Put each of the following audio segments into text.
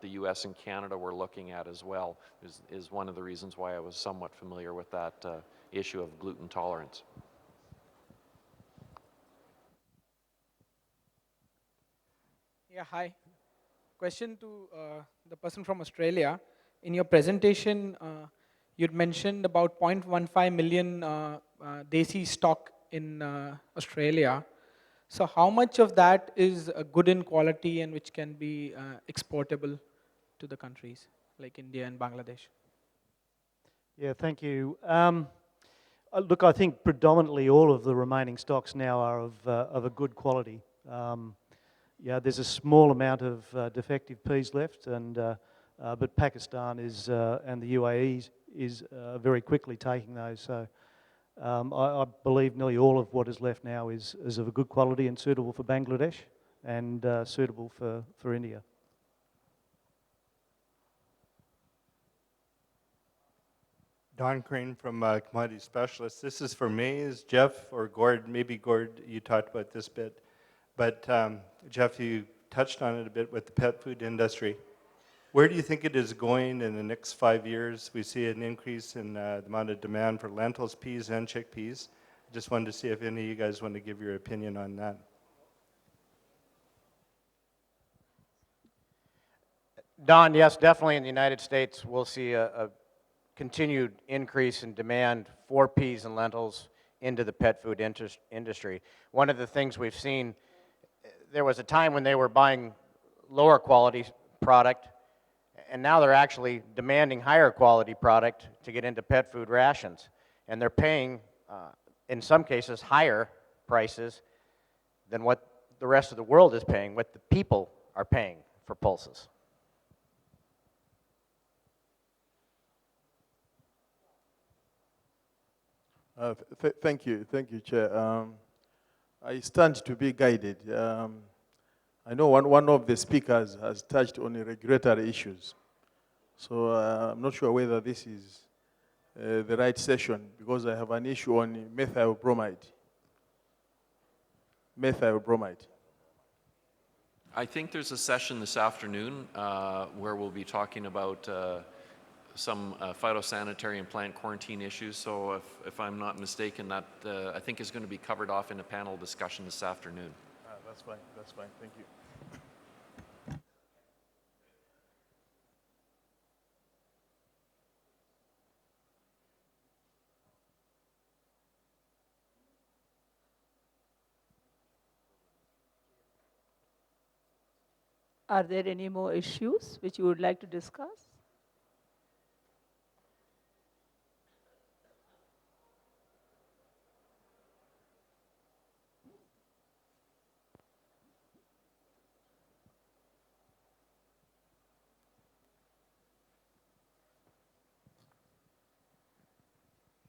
the US and Canada were looking at as well is one of the reasons why I was somewhat familiar with that issue of gluten tolerance. Yeah, hi. Question to the person from Australia. In your presentation, you'd mentioned about 0.15 million desi stock in Australia. So how much of that is good in quality and which can be exportable to the countries like India and Bangladesh? Yeah, thank you. Look, I think predominantly all of the remaining stocks now are of a good quality. Yeah, there's a small amount of defective peas left, but Pakistan is and the UAE is very quickly taking those. So I believe nearly all of what is left now is of a good quality and suitable for Bangladesh and suitable for India. Don Crane from Commodity Specialists. This is for maize, Jeff, or Gord. Maybe Gord, you talked about this bit. But Jeff, you touched on it a bit with the pet food industry. Where do you think it is going in the next 5 years? We see an increase in the amount of demand for lentils, peas, and chickpeas. Just wanted to see if any of you guys want to give your opinion on that. Don, yes, definitely in the United States, we'll see a continued increase in demand for peas and lentils into the pet food industry. One of the things we've seen, there was a time when they were buying lower quality product, and now they're actually demanding higher quality product to get into pet food rations. And they're paying, in some cases, higher prices than what the rest of the world is paying, what the people are paying for pulses. Thank you, Chair. I stand to be guided. I know one of the speakers has touched on the regulatory issues. So I'm not sure whether this is the right session because I have an issue on methyl bromide. Methyl bromide. I think there's a session this afternoon where we'll be talking about some phytosanitary and plant quarantine issues. So if I'm not mistaken, that I think is going to be covered off in a panel discussion this afternoon. That's fine, thank you. Are there any more issues which you would like to discuss?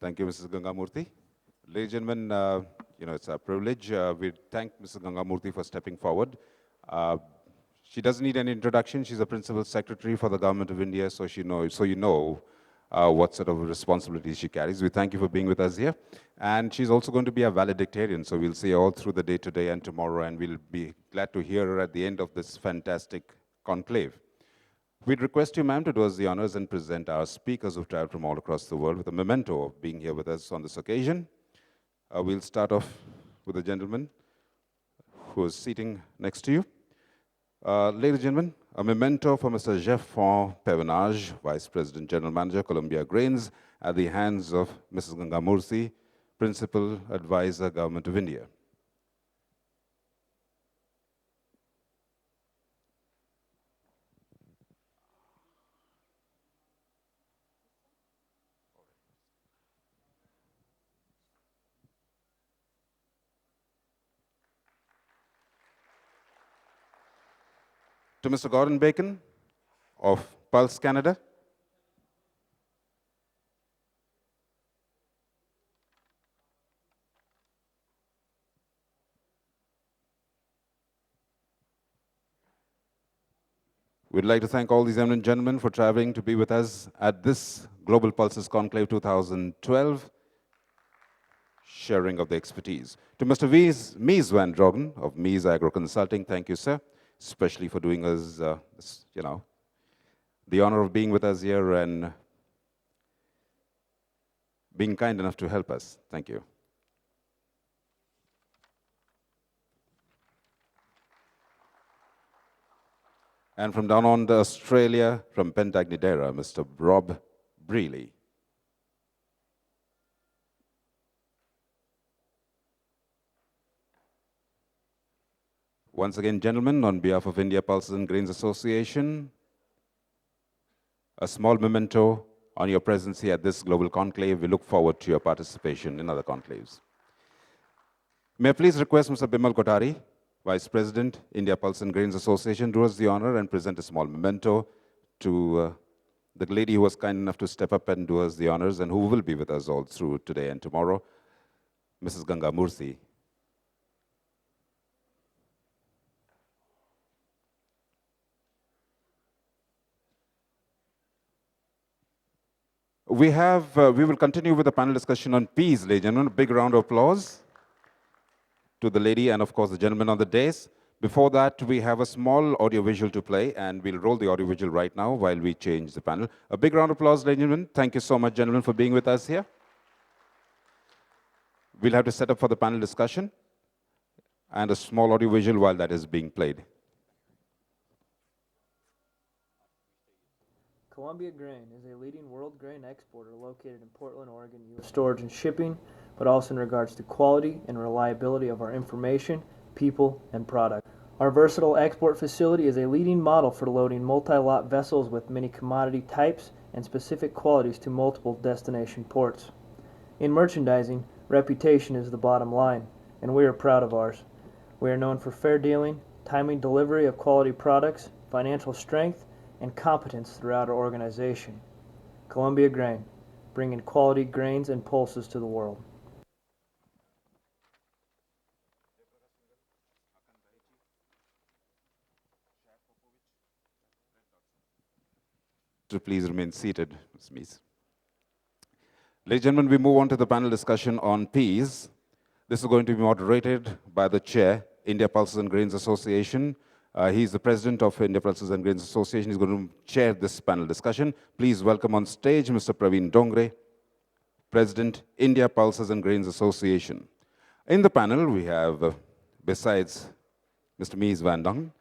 Thank you, Mrs. Gangamurthy. Ladies and gentlemen, it's a privilege. We thank Mrs. Gangamurthy for stepping forward. She doesn't need any introduction. She's a Principal Secretary for the Government of India, so you know what sort of responsibilities she carries. We thank you for being with us here. And she's also going to be a valedictorian, so we'll see her all through the day today and tomorrow, and we'll be glad to hear her at the end of this fantastic conclave. We'd request you, ma'am, to do us the honors and present our speakers who've traveled from all across the world with a memento of being here with us on this occasion. We'll start off with the gentleman who is sitting next to you. Ladies and gentlemen, a memento for Mr. Jeff-Fon Pevenage, Vice President, General Manager, Columbia Grains, at the hands of Mrs. Gangamurthy, Principal Advisor, Government of India. To Mr. Gordon Bacon of Pulse Canada. We'd like to thank all these eminent gentlemen for traveling to be with us at this Global Pulses Conclave 2012, sharing of the expertise. To Mr. Mies van Drogen of Mies Agro Consulting, thank you, sir, especially for doing us, the honor of being with us here and being kind enough to help us. Thank you. And from down under Australia, from Pentagnidera, Mr. Rob Brealey. Once again, gentlemen, on behalf of India Pulses and Grains Association, a small memento on your presence here at this global conclave. We look forward to your participation in other conclaves. May I please request Mr. Bimal Kothari, Vice President, India Pulses and Grains Association, do us the honor and present a small memento to the lady who was kind enough to step up and do us the honors and who will be with us all through today and tomorrow, Mrs. Ganga Murthy. We will continue with the panel discussion on peace, ladies and gentlemen. A big round of applause to the lady and, of course, the gentleman on the dais. Before that, we have a small audiovisual to play, and we'll roll the audiovisual right now while we change the panel. A big round of applause, ladies and gentlemen. Thank you so much, gentlemen, for being with us here. We'll have to set up for the panel discussion and a small audiovisual while that is being played. Columbia Grain is a leading world grain exporter located in Portland, Oregon, U.S. Storage and shipping, but also in regards to quality and reliability of our information, people, and product. Our versatile export facility is a leading model for loading multi-lot vessels with many commodity types and specific qualities to multiple destination ports. In merchandising, reputation is the bottom line, and we are proud of ours. We are known for fair dealing, timely delivery of quality products, financial strength, and competence throughout our organization. Columbia Grain, bringing quality grains and pulses to the world. Please remain seated, Ms. Mees. Ladies and gentlemen, we move on to the panel discussion on peace. This is going to be moderated by the chair, India Pulses and Grains Association. He's the president of India Pulses and Grains Association. He's going to chair this panel discussion. Please welcome on stage Mr. Praveen Dongre, President, India Pulses and Grains Association. In the panel, we have, besides Mr. Mees Van Dung,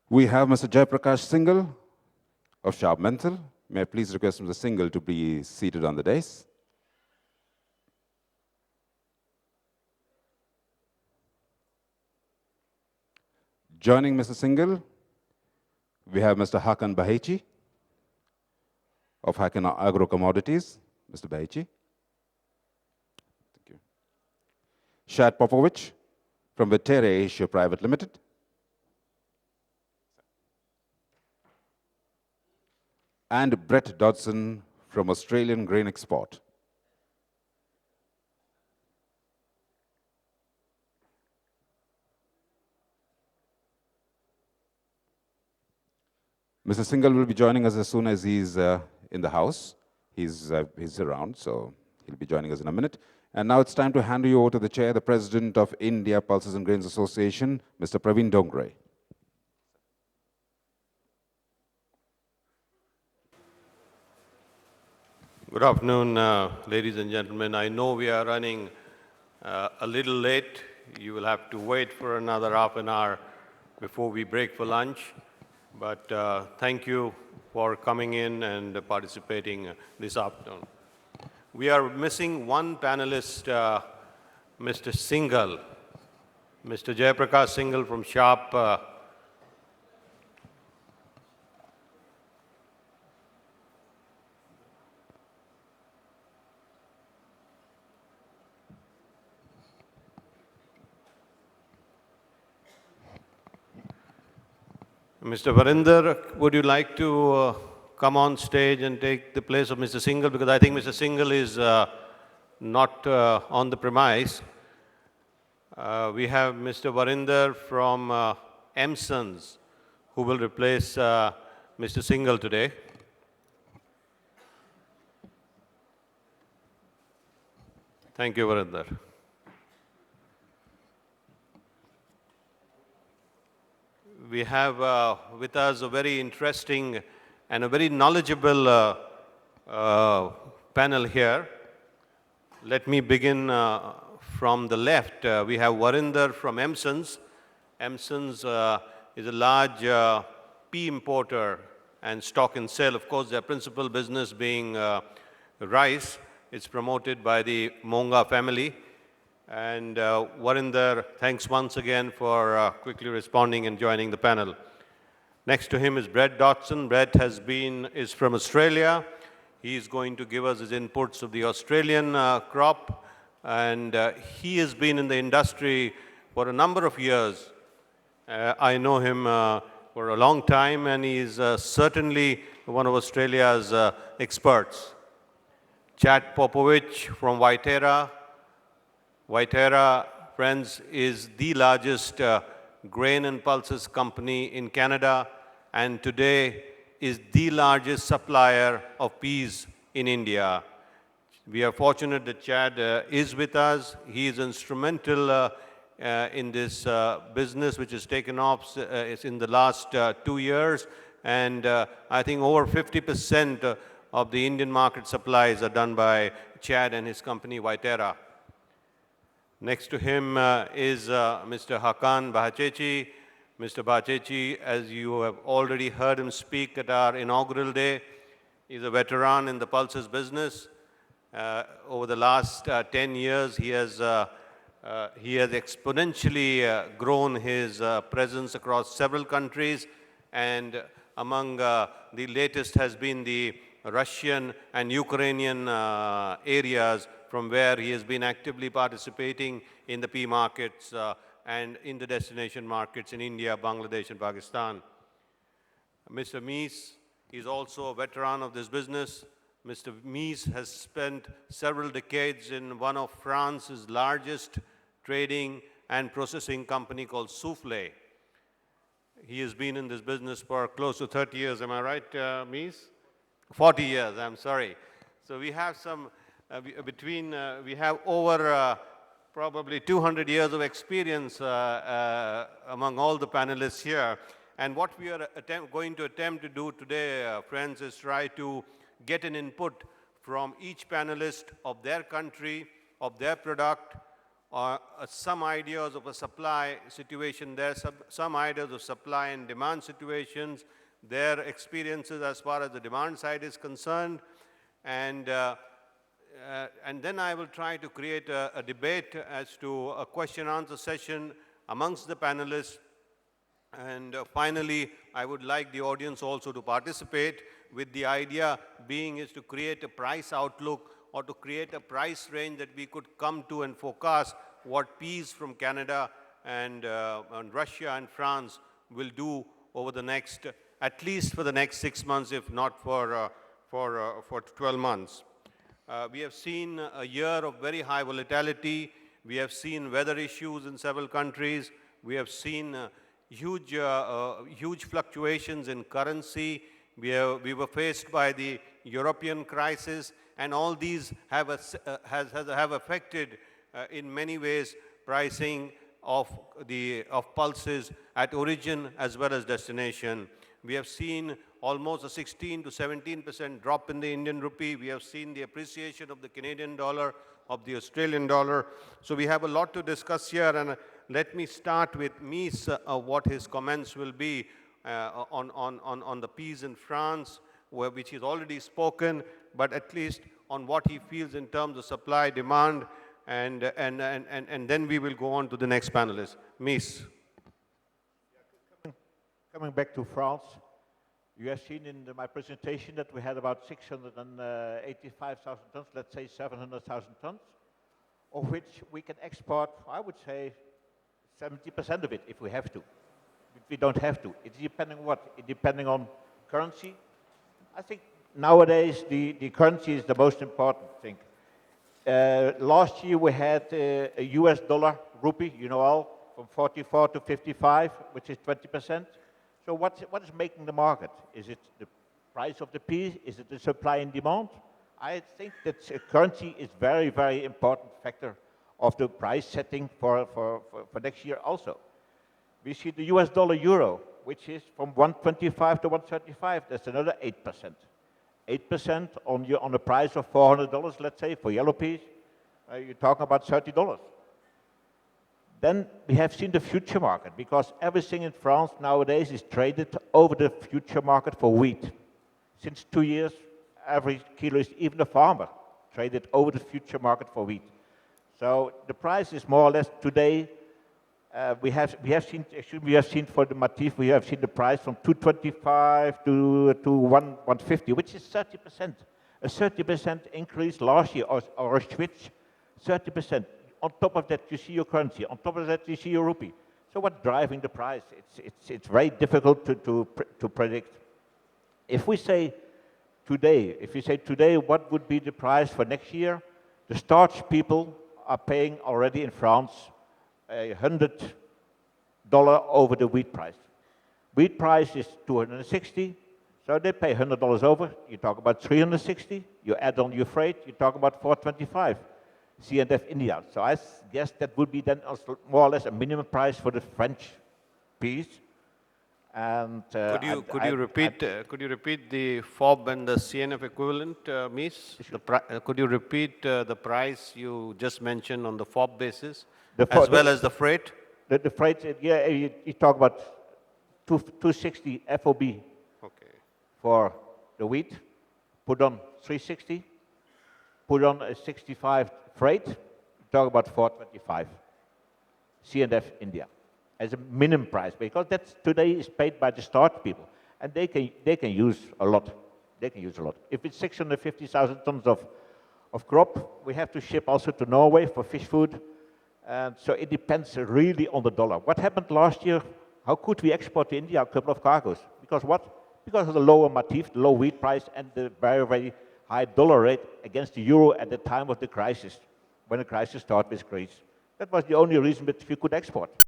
we have Mr. Jaiprakash Singhal of Sharp Menthol. May I please request Mr. Singhal to be seated on the dais. Joining Mr. Singhal, we have Mr. Hakan Bahechi of Hakan Agro Commodities. Mr. Bahechi. Thank you. Shad Popovich from Viterra Asia Private Limited. And Brett Dodson from Australian Grain Export. Mr. Singhal will be joining us as soon as he's in the house. He's around, so he'll be joining us in a minute. And now it's time to hand you over to the chair, the President of India Pulses and Grains Association, Mr. Praveen Dongre. Good afternoon, ladies and gentlemen. I know we are running a little late. You will have to wait for another half an hour before we break for lunch. But thank you for coming in and participating this afternoon. We are missing one panelist, Mr. Singhal, Mr. Jaiprakash Singhal from Sharp. Mr. Varinder, would you like to come on stage and take the place of Mr. Singhal? Because I think Mr. Singhal is not on the premise. We have Mr. Varinder from MSons, who will replace Mr. Singhal today. Thank you, Varinder. We have with us a very interesting and a very knowledgeable panel here. Let me begin from the left. We have Varinder from Emsons. Emsons is a large pea importer and stock and sale. Of course, their principal business being rice. It's promoted by the Monga family. And Varinder, thanks once again for quickly responding and joining the panel. Next to him is Brett Dodson. Brett is from Australia. He is going to give us his inputs of the Australian crop. And he has been in the industry for a number of years. I know him for a long time, and he's certainly one of Australia's experts. Chad Popovich from Viterra. Viterra, friends, is the largest grain and pulses company in Canada, and today is the largest supplier of peas in India. We are fortunate that Chad is with us. He is instrumental in this business, which has taken off in the last 2 years, and I think over 50% of the Indian market supplies are done by Chad and his company, Viterra. Next to him is Mr. Hakan Bahachechi. Mr. Bahachechi, as you have already heard him speak at our inaugural day, is a veteran in the pulses business. Over the last 10 years, he has exponentially grown his presence across several countries, and among the latest has been the Russian and Ukrainian areas from where he has been actively participating in the pea markets and in the destination markets in India, Bangladesh, and Pakistan. Mr. Mies is also a veteran of this business. Mr. Mies has spent several decades in one of France's largest trading and processing company called Soufflet. He has been in this business for close to 30 years, am I right, Mies? 40 years, I'm sorry. So we have some, we have over probably 200 years of experience among all the panelists here. And what we are going to attempt to do today, friends, is try to get an input from each panelist of their country, of their product, or some ideas of a supply situation there, some ideas of supply and demand situations, their experiences as far as the demand side is concerned, and then I will try to create a debate as to a question-answer session amongst the panelists. And finally, I would like the audience also to participate, with the idea being is to create a price outlook or to create a price range that we could come to and forecast what peas from Canada and Russia and France will do over the next, at least for the next 6 months, if not for 12 months. We have seen a year of very high volatility. We have seen weather issues in several countries. We have seen huge fluctuations in currency. We were faced by the European crisis, and all these have affected in many ways pricing of pulses at origin as well as destination. We have seen almost a 16 to 17% drop in the Indian rupee. We have seen the appreciation of the Canadian dollar, of the Australian dollar. So we have a lot to discuss here, and let me start with Mies, what his comments will be on the peas in France, which he's already spoken, but at least on what he feels in terms of supply, demand, and then we will go on to the next panelist. Mies. Coming back to France, you have seen in my presentation that we had about 685,000 tons, let's say 700,000 tons, of which we can export, I would say, 70% of it if we have to. If we don't have to. It's depending on what? It's depending on currency. I think nowadays the currency is the most important thing. Last year we had a US dollar rupee, you know all, from 44 to 55, which is 20%. So what is making the market? Is it the price of the peas? Is it the supply and demand? I think that currency is very, very important factor of the price setting for next year also. We see the US dollar euro. which is from 125 to 135. That's another 8%. 8% on a price of $400, let's say, for yellow peas. You're talking about $30. Then we have seen the future market, because everything in France nowadays is traded over the future market for wheat. Since 2 years, every kilo is, even the farmer, traded over the future market for wheat. So the price is more or less today. We have seen for the Matif, we have seen the price from 225 to 150, which is 30%. A 30% increase last year, or a switch, 30%. On top of that, you see your currency. On top of that, you see your rupee. So what's driving the price? It's very difficult to predict. If we say today, what would be the price for next year? The starch people are paying already in France $100 over the wheat price. Wheat price is 260, so they pay $100 over. You talk about 360. You add on your freight, you talk about 425. C&F India. So I guess that would be then also more or less a minimum price for the French peas. And Could you repeat the FOB and the CNF equivalent, Mies? Could you repeat the price you just mentioned on the FOB basis, as well as the freight? The freight, yeah, you talk about 260 FOB for the wheat, put on 360, put on a 65 freight, talk about 425. C&F India as a minimum price, because that's today is paid by the starch people, and they can use a lot. They can use a lot. If it's 650,000 tons of crop, we have to ship also to Norway for fish food, and so it depends really on the dollar. What happened last year? How could we export to India a couple of cargoes? Because what? Because of the lower Matif, the low wheat price, and the very, very high dollar rate against the euro at the time of the crisis, when the crisis started with Greece. That was the only reason that we could export.